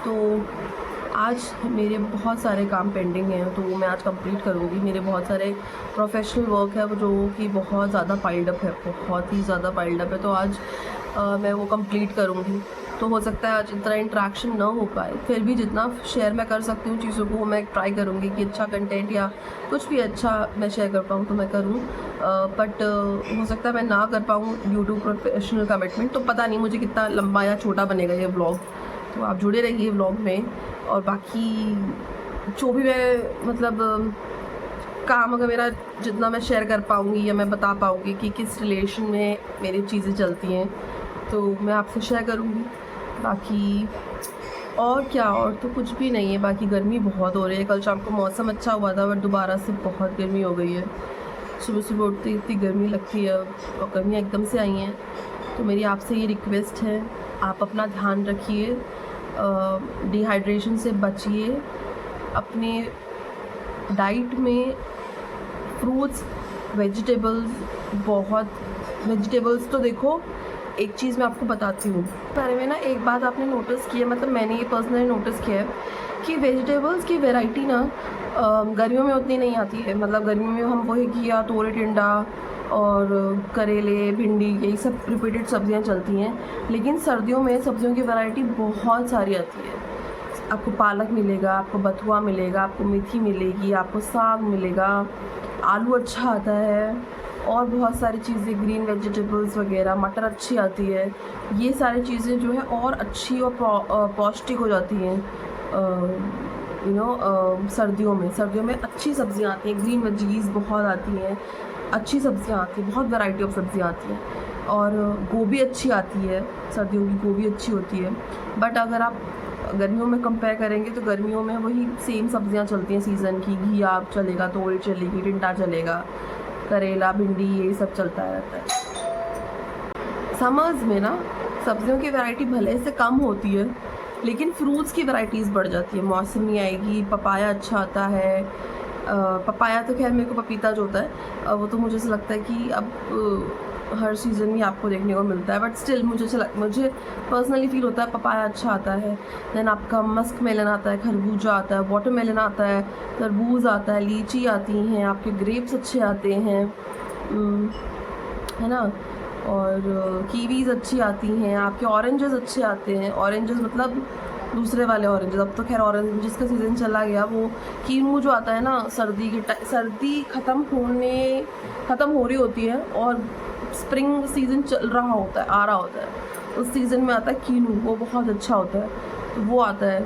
तो आज मेरे बहुत सारे काम पेंडिंग हैं, तो वो मैं आज कंप्लीट करूँगी। मेरे बहुत सारे प्रोफेशनल वर्क है वो जो कि बहुत ज़्यादा पाइल्ड अप है, बहुत ही ज़्यादा पाइल्ड अप है। तो आज मैं वो कंप्लीट करूँगी। तो हो सकता है आज इतना इंटरेक्शन ना हो पाए, फिर भी जितना शेयर मैं कर सकती हूँ चीज़ों को मैं ट्राई करूँगी कि अच्छा कंटेंट या कुछ भी अच्छा मैं शेयर कर पाऊँ तो मैं करूँ। बट हो सकता है मैं ना कर पाऊँ ड्यू टू प्रोफेशनल कमिटमेंट। तो पता नहीं मुझे कितना लंबा या छोटा बनेगा ये व्लॉग, तो आप जुड़े रहिए व्लॉग में। और बाकी जो भी मैं मतलब काम अगर मेरा जितना मैं शेयर कर पाऊँगी या मैं बता पाऊँगी कि किस रिलेशन में मेरी चीज़ें चलती हैं तो मैं आपसे शेयर करूँगी। बाकी और क्या, और तो कुछ भी नहीं है। बाकी गर्मी बहुत हो रही है। कल शाम को मौसम अच्छा हुआ था बट दोबारा से बहुत गर्मी हो गई है। सुबह सुबह उठते ही इतनी गर्मी लगती है और गर्मियाँ एकदम से आई हैं। तो मेरी आपसे ये रिक्वेस्ट है, आप अपना ध्यान रखिए, डिहाइड्रेशन से बचिए। अपने डाइट में फ्रूट्स, वेजिटेबल्स तो देखो, एक चीज़ मैं आपको बताती हूँ बारे में ना। एक बात आपने नोटिस की है, मतलब मैंने ये पर्सनली नोटिस किया है कि वेजिटेबल्स की वैरायटी ना गर्मियों में उतनी नहीं आती है। मतलब गर्मियों में हम वही घिया, तोरई, टिंडा और करेले, भिंडी, यही सब रिपीटेड सब्जियां चलती हैं। लेकिन सर्दियों में सब्जियों की वैरायटी बहुत सारी आती है। आपको पालक मिलेगा, आपको बथुआ मिलेगा, आपको मेथी मिलेगी, आपको साग मिलेगा, आलू अच्छा आता है और बहुत सारी चीज़ें, ग्रीन वेजिटेबल्स वगैरह, मटर अच्छी आती है। ये सारी चीज़ें जो है और अच्छी और पौष्टिक हो जाती हैं सर्दियों में अच्छी सब्जियां आती हैं, ग्रीन वेजीज बहुत आती हैं, अच्छी सब्जियां आती हैं, बहुत वैरायटी ऑफ सब्जियां आती हैं। और गोभी अच्छी आती है, सर्दियों की गोभी अच्छी होती है। बट अगर आप गर्मियों में कंपेयर करेंगे तो गर्मियों में वही सेम सब्जियां चलती हैं सीज़न की। घिया चलेगा, तोरई चलेगी, टिंडा चलेगा, करेला, भिंडी, ये सब चलता रहता है। समर्स में ना सब्जियों की वैरायटी भले से कम होती है लेकिन फ्रूट्स की वैराइटीज़ बढ़ जाती है। मौसमी आएगी, पपाया अच्छा आता है। पपाया तो खैर मेरे को पपीता जो होता है वो तो मुझे ऐसा लगता है कि अब हर सीज़न में आपको देखने को मिलता है। बट स्टिल मुझे पर्सनली फील होता है पपाया अच्छा आता है। देन आपका मस्क मेलन आता है, खरबूजा आता है, वाटरमेलन आता है, तरबूज आता है, लीची आती हैं, आपके ग्रेप्स अच्छे आते हैं, है ना। और कीवीज़ अच्छी आती हैं, आपके ऑरेंजेस अच्छे आते हैं। ऑरेंजेस मतलब दूसरे वाले ऑरेंजेस, अब तो खैर ऑरेंजेस का सीज़न चला गया। वो कीनू जो आता है ना, सर्दी ख़त्म हो रही होती है और स्प्रिंग सीज़न चल रहा होता है, आ रहा होता है, उस सीज़न में आता है कीनू, वो बहुत अच्छा होता है, तो वो आता है।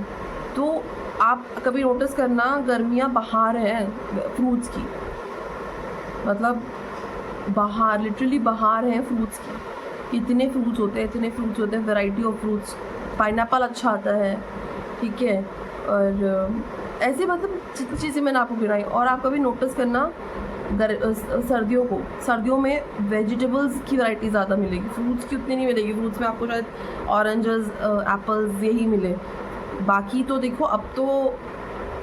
तो आप कभी नोटिस करना, गर्मियाँ बाहर हैं फ्रूट्स की, मतलब बाहर, लिटरली बाहर हैं फ्रूट्स की। इतने फ्रूट्स होते हैं, वैरायटी ऑफ फ्रूट्स। पाइनएप्पल अच्छा आता है, ठीक है। और ऐसे मतलब जितनी चीज़ें मैंने आपको गिनाई। और आप कभी नोटिस करना सर्दियों में वेजिटेबल्स की वैरायटी ज़्यादा मिलेगी, फ्रूट्स की उतनी नहीं मिलेगी। फ्रूट्स में आपको शायद ऑरेंजेस, एप्पल्स यही मिले। बाकी तो देखो, अब तो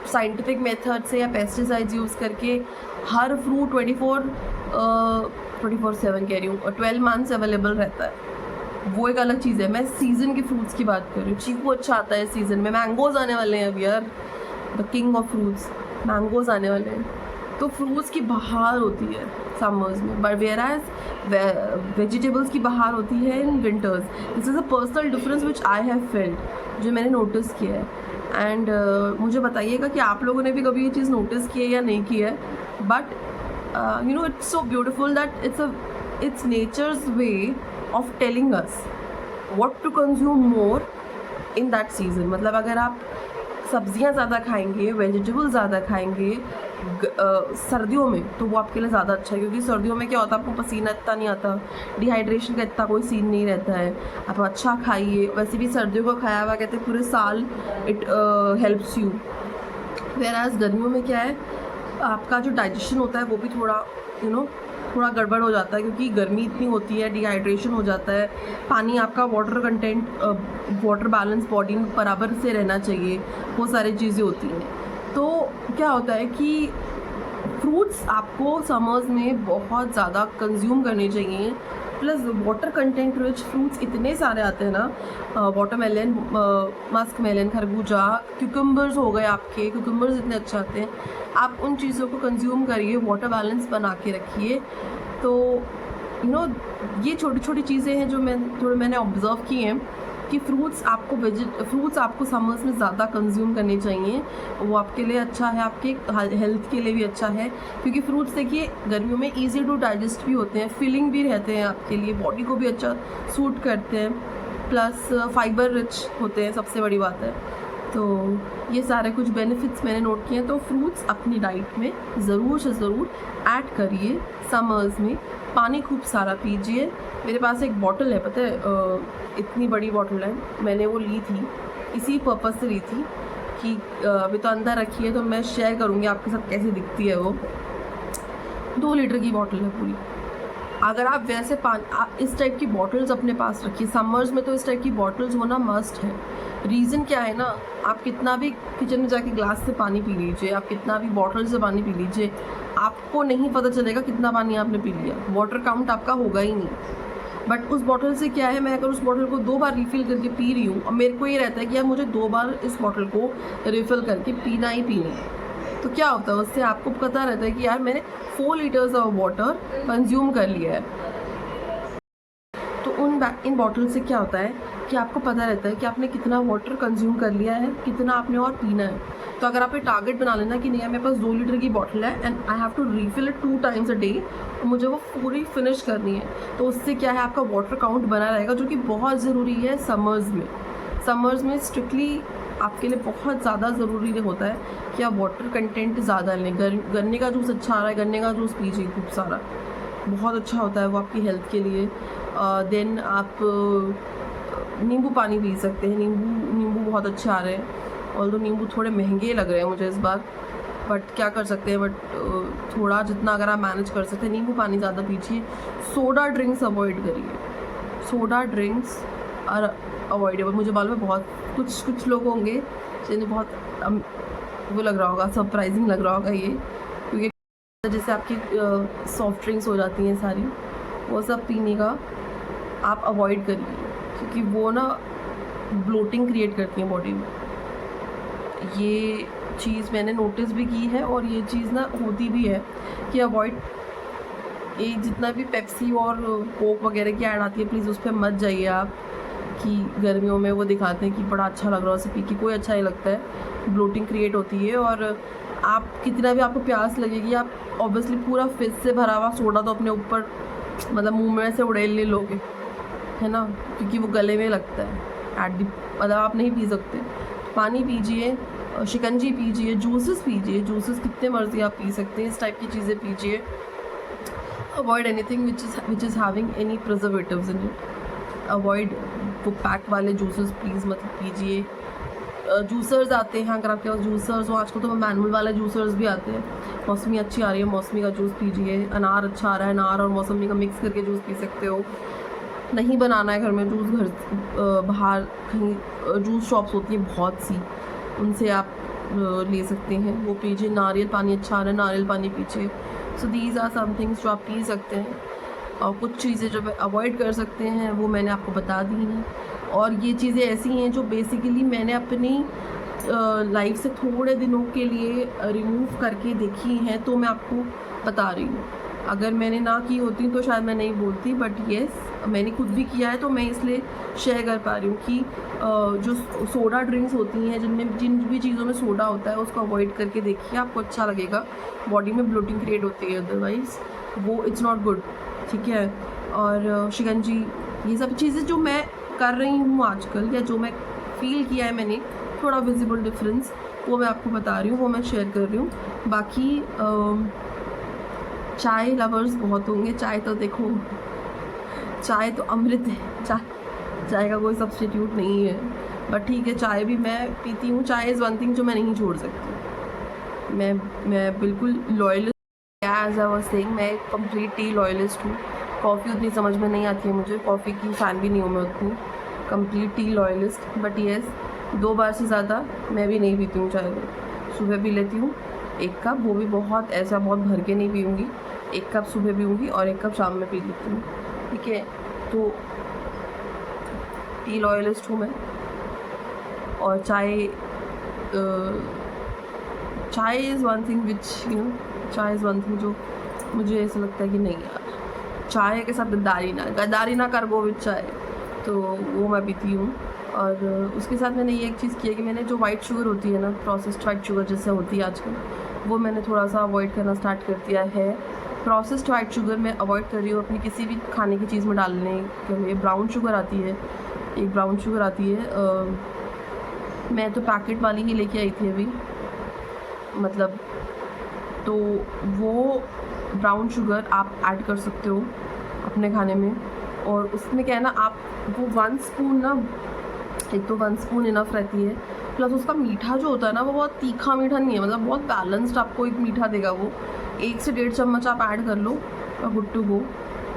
साइंटिफिक मेथड से या पेस्टिसाइड्स यूज़ करके हर फ्रूट 24/7 कह रही हूँ, और 12 मंथ्स अवेलेबल रहता है। वो एक अलग चीज़ है। मैं सीज़न के फ्रूट्स की बात कर रही हूँ। चीकू अच्छा आता है सीज़न में, मैंगोज़ आने वाले हैं अब यार, the king of fruits, mangoes आने वाले हैं। तो फ्रूट्स की बहार होती है समर्स में, बट वेयर एज वेजिटेबल्स की बहार होती है in winters. This is a personal difference which I have felt, जो मैंने नोटिस किया है। एंड मुझे बताइएगा कि आप लोगों ने भी कभी ये चीज़ नोटिस की है या नहीं की है। But it's so beautiful that it's nature's way of telling us what to consume more in that season. मतलब अगर आप सब्जियां ज़्यादा खाएंगे, वेजिटेबल ज़्यादा खाएंगे सर्दियों में, तो वो आपके लिए ज़्यादा अच्छा है। क्योंकि सर्दियों में क्या होता है, आपको पसीना इतना नहीं आता, डिहाइड्रेशन का इतना कोई सीन नहीं रहता है। आप अच्छा खाइए। वैसे भी सर्दियों का खाया हुआ कहते हैं पूरे साल इट हेल्प्स यू। वेराज गर्मियों में क्या है, आपका जो डाइजेशन होता है वो भी थोड़ा थोड़ा गड़बड़ हो जाता है, क्योंकि गर्मी इतनी होती है, डिहाइड्रेशन हो जाता है। पानी, आपका water content, water balance body में बराबर से रहना चाहिए, वो सारी चीज़ें होती हैं। तो क्या होता है कि फ्रूट्स आपको समर्स में बहुत ज़्यादा कंज्यूम करने चाहिए plus water content rich fruits इतने सारे आते हैं ना, वाटरमेलन, मस्क मेलन, खरबूजा, क्यूकम्बर्स हो गए आपके, क्यूकम्बर्स इतने अच्छे आते हैं। आप उन चीज़ों को कंज्यूम करिए, वाटर बैलेंस बना के रखिए। तो ये छोटी छोटी चीज़ें हैं जो मैंने ऑब्ज़र्व की हैं कि फ्रूट्स आपको समर्स में ज़्यादा कंज्यूम करने चाहिए। वो आपके लिए अच्छा है, आपके हेल्थ के लिए भी अच्छा है, क्योंकि फ्रूट्स देखिए गर्मियों में ईजी टू डाइजेस्ट भी होते हैं, फिलिंग भी रहते हैं आपके लिए, बॉडी को भी अच्छा सूट करते हैं, प्लस फाइबर रिच होते हैं, सबसे बड़ी बात है। तो ये सारे कुछ बेनिफिट्स मैंने नोट किए हैं। तो फ्रूट्स अपनी डाइट में ज़रूर से ज़रूर ऐड करिए। समर्स में पानी खूब सारा पीजिए। मेरे पास एक बॉटल है, पता है, इतनी बड़ी बॉटल है, मैंने वो ली थी, इसी पर्पज़ से ली थी कि अभी तो अंदर रखी है, तो मैं शेयर करूँगी आपके साथ कैसी दिखती है वो। 2 लीटर की बॉटल है पूरी। अगर आप वैसे इस टाइप की बॉटल्स अपने पास रखिए, समर्स में तो इस टाइप की बॉटल्स होना मस्ट है। रीज़न क्या है ना, आप कितना भी किचन में जाके ग्लास से पानी पी लीजिए, आप कितना भी बॉटल से पानी पी लीजिए, आपको नहीं पता चलेगा कितना पानी आपने पी लिया, वाटर काउंट आपका होगा ही नहीं। बट उस बॉटल से क्या है, मैं अगर उस बॉटल को 2 बार रिफ़िल करके पी रही हूँ, और मेरे को ये रहता है कि यार मुझे 2 बार इस बॉटल को रिफ़िल करके पीना ही पीना है, तो क्या होता है उससे आपको पता रहता है कि यार मैंने 4 लीटर्स ऑफ वाटर कंज्यूम कर लिया है। तो इन बॉटल से क्या होता है कि आपको पता रहता है कि आपने कितना वाटर कंज्यूम कर लिया है, कितना आपने और पीना है। तो अगर आप ये टारगेट बना लेना कि नहीं, मेरे पास 2 लीटर की बॉटल है and I have to refill it 2 times a day, तो मुझे वो पूरी फिनिश करनी है, तो उससे क्या है आपका वाटर काउंट बना रहेगा, जो कि बहुत ज़रूरी है समर्स में स्ट्रिक्टली आपके लिए बहुत ज़्यादा ज़रूरी होता है कि आप वाटर कंटेंट ज़्यादा लें। गन्ने का जूस अच्छा आ रहा है, गन्ने का जूस पीजिए खूब सारा, बहुत अच्छा होता है वो आपकी हेल्थ के लिए। देन आप नींबू पानी पी सकते हैं, नींबू बहुत अच्छे आ रहे हैं, ऑल्दो नींबू थोड़े महंगे लग रहे हैं मुझे इस बार, बट क्या कर सकते हैं, बट थोड़ा जितना अगर आप मैनेज कर सकते हैं, नींबू पानी ज़्यादा पीजिए। सोडा ड्रिंक्स अवॉइड करिए, सोडा ड्रिंक्स और अवॉइडेबल। मुझे मालूम है बहुत कुछ लोग होंगे जिन्हें बहुत वो लग रहा होगा, सरप्राइजिंग लग रहा होगा ये, क्योंकि जैसे आपकी सॉफ्ट ड्रिंक्स हो जाती हैं सारी, वो सब पीने का आप अवॉइड करिए, क्योंकि वो ना ब्लोटिंग क्रिएट करती हैं बॉडी में। ये चीज़ मैंने नोटिस भी की है, और ये चीज़ ना होती भी है कि अवॉइड, ये जितना भी पेप्सी और कोक वगैरह की ऐड आती है, प्लीज़ उस पर मत जाइए आप, कि गर्मियों में वो दिखाते हैं कि बड़ा अच्छा लग रहा है, उसे पी के कोई अच्छा नहीं लगता है, ब्लोटिंग क्रिएट होती है। और आप कितना भी आपको प्यास लगेगी, आप ऑब्वियसली पूरा फिश से भरा हुआ सोडा तो अपने ऊपर मतलब मुंह में से उड़ेल ले लोगे, है ना, क्योंकि वो गले में लगता है, मतलब आप नहीं पी सकते। पानी पीजिए, शिकंजी पीजिए, जूसेस पीजिए, जूसेस कितने मर्जी आप पी सकते हैं, इस टाइप की चीज़ें पीजिए। Avoid anything which is having any preservatives in it. Avoid वो पैक वाले जूसेस प्लीज़ मत पीजिए। जूसर्स आते हैं, अगर आपके पास जूसर्स हो, आजकल तो मैनुअल वाले जूसर्स भी आते हैं। मौसमी अच्छी आ रही है, मौसमी का जूस पीजिए। अनार अच्छा आ रहा है, अनार और मौसमी का मिक्स करके जूस पी सकते हो। नहीं बनाना है घर में जूस, बाहर कहीं जूस शॉप्स होती हैं बहुत सी, उनसे आप ले सकते हैं, वो पीजिए। नारियल पानी अच्छा आ रहा है, नारियल पानी पीजिए। So these are some things जो आप पी सकते हैं। और कुछ चीज़ें जो अवॉइड कर सकते हैं वो मैंने आपको बता दी हैं। और ये चीज़ें ऐसी हैं जो बेसिकली मैंने अपनी लाइफ से थोड़े दिनों के लिए रिमूव करके देखी हैं, तो मैं आपको बता रही हूँ। अगर मैंने ना की होती तो शायद मैं नहीं बोलती, बट येस मैंने खुद भी किया है, तो मैं इसलिए शेयर कर पा रही हूँ कि जो सोडा ड्रिंक्स होती हैं, जिन भी चीज़ों में सोडा होता है, उसको अवॉइड करके देखिए, आपको अच्छा लगेगा। बॉडी में ब्लोटिंग क्रिएट होती है, अदरवाइज़ वो इट्स नॉट गुड, ठीक है। और शिकंजी, ये सब चीज़ें जो मैं कर रही हूँ आजकल, या जो मैं फ़ील किया है मैंने थोड़ा विजिबल डिफरेंस, वो मैं आपको बता रही हूँ, वो मैं शेयर कर रही हूँ। बाकी चाय लवर्स बहुत होंगे, चाय तो देखो, चाय तो अमृत है, चाय का कोई सब्स्टिट्यूट नहीं है, बट ठीक है, चाय भी मैं पीती हूँ। चाय इज़ वन थिंग जो मैं नहीं छोड़ सकती। मैं बिल्कुल loyalist, as I was saying, मैं कंप्लीट टी लॉयलिस्ट हूँ। कॉफ़ी उतनी समझ में नहीं आती है मुझे, कॉफ़ी की फ़ैन भी नहीं हूँ मैं उतनी, complete tea loyalist. But yes, 2 बार से ज़्यादा मैं भी नहीं पीती हूँ चाय। सुबह पी लेती हूँ 1 कप, वो भी बहुत ऐसा बहुत भर के नहीं पीऊँगी, 1 कप सुबह पीऊँगी और 1 कप शाम में पी लेती हूँ, ठीक है। तो टी लॉयलिस्ट हूँ मैं, और चाय इज़ वन थिंग विच चाय इज़ वन थिंग जो मुझे ऐसा लगता है कि नहीं यार, चाय के साथ गद्दारी ना कर गो विद चाय, तो वो मैं पीती हूँ। और उसके साथ मैंने ये एक चीज़ की है कि मैंने जो वाइट शुगर होती है ना, प्रोसेस्ड वाइट शुगर जैसे होती है आजकल, वो मैंने थोड़ा सा अवॉइड करना स्टार्ट कर दिया है। प्रोसेस्ड वाइट शुगर मैं अवॉइड कर रही हूँ अपनी किसी भी खाने की चीज़ में डालने के लिए। ब्राउन शुगर आती है, एक ब्राउन शुगर आती है, मैं तो पैकेट वाली ही लेके आई थी अभी, मतलब, तो वो ब्राउन शुगर आप ऐड कर सकते हो अपने खाने में। और उसमें क्या है ना, आप वो 1 स्पून ना, एक तो 1 स्पून इनफ रहती है, प्लस उसका मीठा जो होता है ना वो बहुत तीखा मीठा नहीं है, मतलब बहुत बैलेंस्ड आपको एक मीठा देगा वो। 1 से 1.5 चम्मच आप ऐड कर लो और गुड टू गो।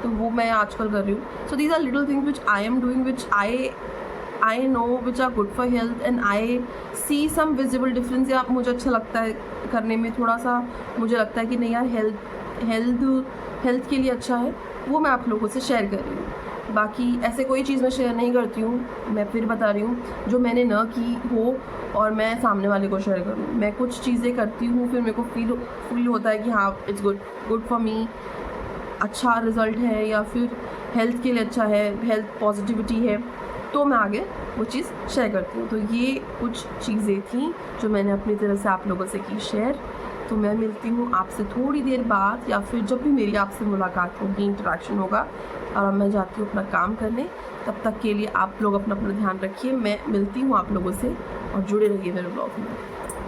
तो वो मैं आजकल कर रही हूँ। So these are little things which I am doing, which I know which are good for health, and I see some visible difference, या मुझे अच्छा लगता है करने में, थोड़ा सा मुझे लगता है कि नहीं यार हेल्थ के लिए अच्छा है, वो मैं आप लोगों से शेयर कर रही हूँ। बाकी ऐसे कोई चीज़ मैं शेयर नहीं करती हूँ, मैं फिर बता रही हूँ, जो मैंने न की हो और मैं सामने वाले को शेयर करूँ। मैं कुछ चीज़ें करती हूँ, फिर मेरे को फील होता है कि हाँ इट्स गुड फॉर मी, अच्छा रिज़ल्ट है, या फिर हेल्थ के लिए अच्छा है, हेल्थ पॉजिटिविटी है, तो मैं आगे वो चीज़ शेयर करती हूँ। तो ये कुछ चीज़ें थी जो मैंने अपनी तरफ से आप लोगों से की शेयर। तो मैं मिलती हूँ आपसे थोड़ी देर बाद, या फिर जब भी मेरी आपसे मुलाकात होगी, इंटरेक्शन होगा, और मैं जाती हूँ अपना काम करने। तब तक के लिए आप लोग अपना ध्यान रखिए। मैं मिलती हूँ आप लोगों से, और जुड़े रहिए मेरे ब्लॉग में।